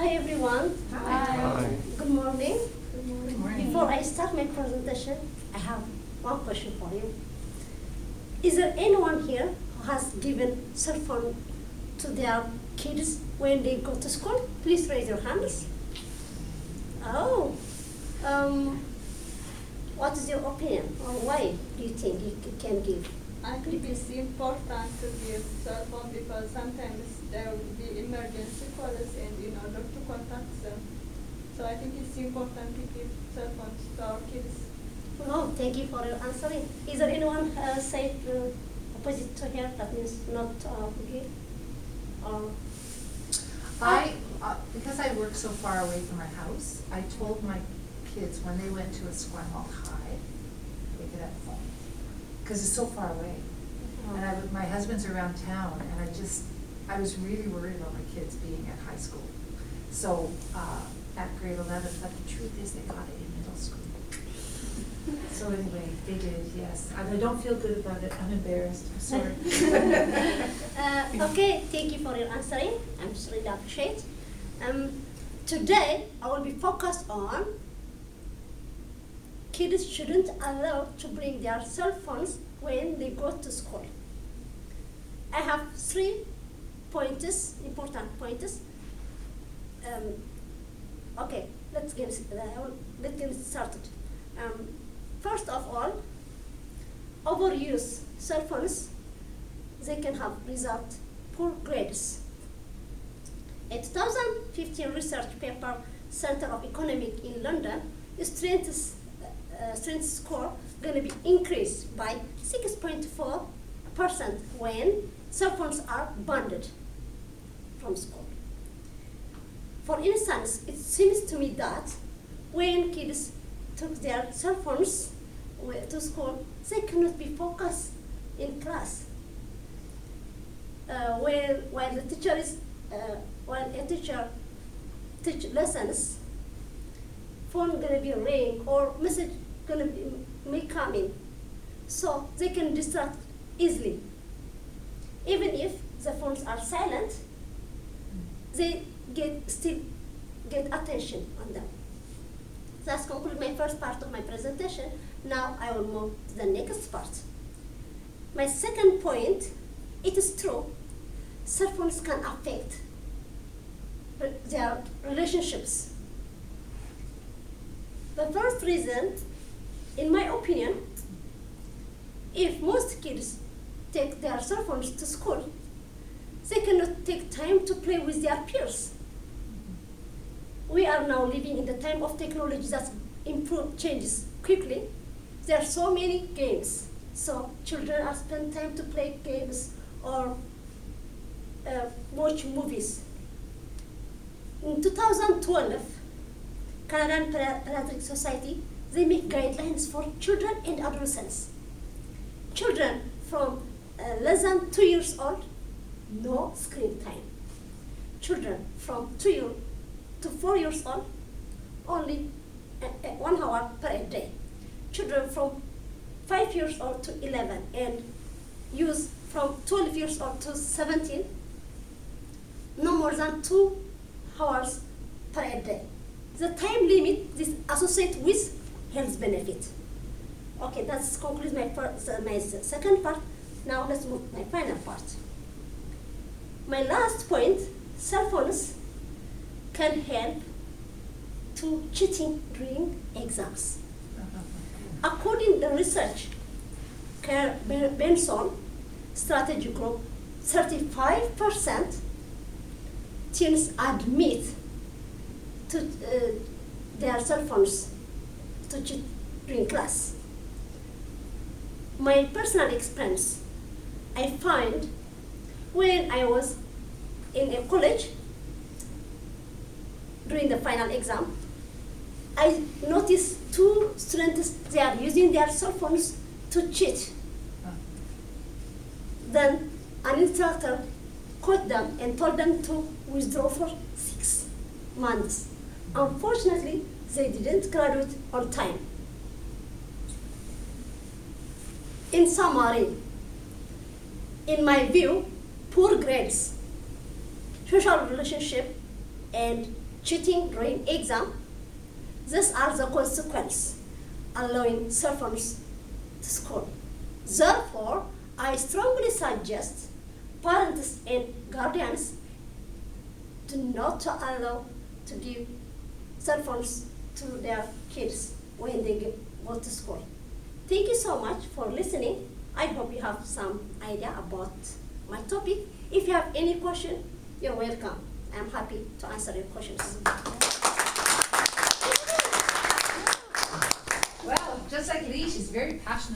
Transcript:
Hi everyone. Hi. Good morning. Good morning. Before I start my presentation, I have one question for you. Is there anyone here who has given cell phone to their kids when they go to school? Please raise your hands. Oh, what is your opinion, or why do you think you can give? I think it's important to give cell phone because sometimes there will be emergency calls and in order to contact them. So I think it's important to give cell phones to our kids. Oh, thank you for your answering. Is there anyone say opposite to here? That means not give? Or Because I work so far away from my house, I told my kids when they went to Esquimalt High, they could have a phone. Because it's so far away. And my husband's around town, and I was really worried about my kids being at high school. So at grade 11, but the truth is they got it in middle school. So anyway, they did, yes. And I don't feel good about it, I'm embarrassed, I'm sorry. Okay, thank you for your answering. I'm just really appreciate. Today, I will be focused on kids shouldn't allow to bring their cell phones when they go to school. I have 3 pointers, important pointers. Okay, let's get started. First of all, overuse cell phones, they can have result poor grades. A 2015 research paper, Center of Economic in London, strength score going to be increased by 6.4% when cell phones are banned from school. For instance, it seems to me that when kids took their cell phones to school, they cannot be focused in class. While a teacher teach lessons, phone gonna be ring or message may come in, so they can distract easily. Even if the phones are silent, they still get attention on them. That's conclude my first part of my presentation. Now I will move to the next part. My second point, it is true, cell phones can affect their relationships. The first reason, in my opinion, if most kids take their cell phones to school, they cannot take time to play with their peers. We are now living in the time of technology that changes quickly. There are so many games, so children are spend time to play games or watch movies. In 2012, Canadian Pediatric Society, they make guidelines for children and adolescents. Children from less than 2 years old, no screen time. Children from 2 to 4 years old, only 1 hour per day. Children from 5 years old to 11 and use from 12 years old to 17, no more than 2 hours per day. The time limit is associated with health benefit. Okay, that's concludes my second part. Now let's move to my final part. My last point, cell phones can help to cheating during exams. According to research, Benson Strategy Group, 35% teens admit to their cell phones to cheat during class. My personal experience, I find when I was in a college during the final exam, I noticed 2 students, they are using their cell phones to cheat. Then an instructor caught them and told them to withdraw for 6 months. Unfortunately, they didn't graduate on time. In summary, in my view, poor grades, social relationship, and cheating during exam. These are the consequences allowing cell phones to school. Therefore, I strongly suggest parents and guardians do not allow to give cell phones to their kids when they go to school. Thank you so much for listening. I hope you have some idea about my topic. If you have any question, you're welcome. I'm happy to answer your questions. Well, just like Lee, she's very passionate